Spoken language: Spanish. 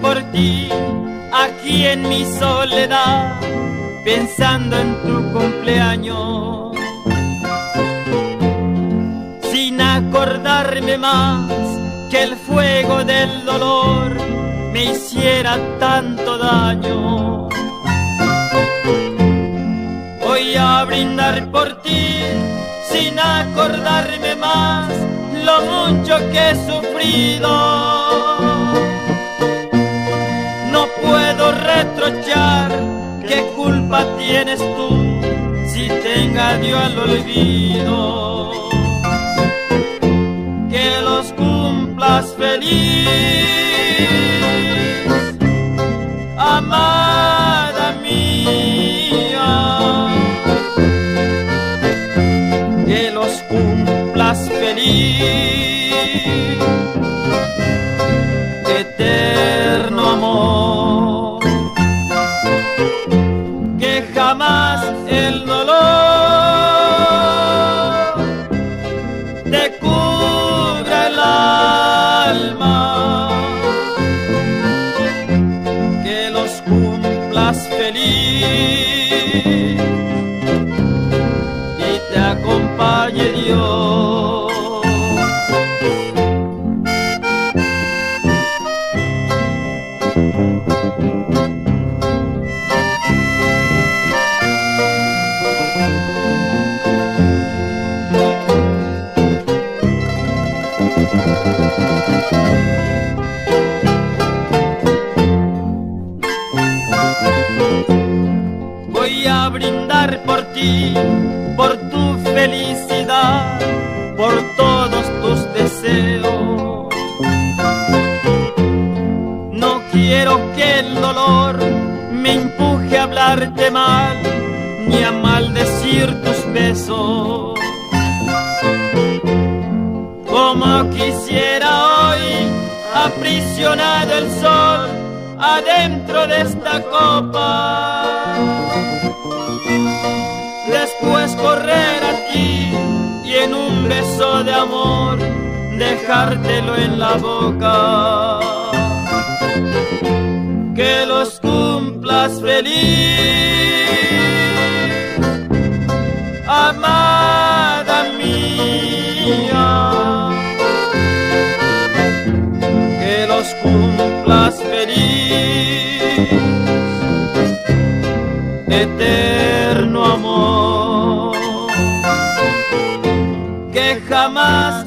por ti aquí en mi soledad, pensando en tu cumpleaños, sin acordarme más que el fuego del dolor me hiciera tanto daño. Voy a brindar por ti sin acordarme más lo mucho que he sufrido. No puedo reprochar, ¿qué culpa tienes tú si te engañó al olvido? Que los cumplas feliz, amada mía. Que los cumplas feliz, eterno amor. Que jamás el dolor te cubra el alma. Que los cumplas feliz y te acompañe Dios. Voy a brindar por ti, por tu felicidad, por todos tus deseos. No quiero que el dolor me empuje a hablarte mal, ni a maldecir tus besos. Como quisiera hoy, aprisionado el sol, adentro de esta copa, después correr a ti y en un beso de amor dejártelo en la boca. Que los cumplas feliz, amada mía. Que los cumplas feliz, eterno amor. Que jamás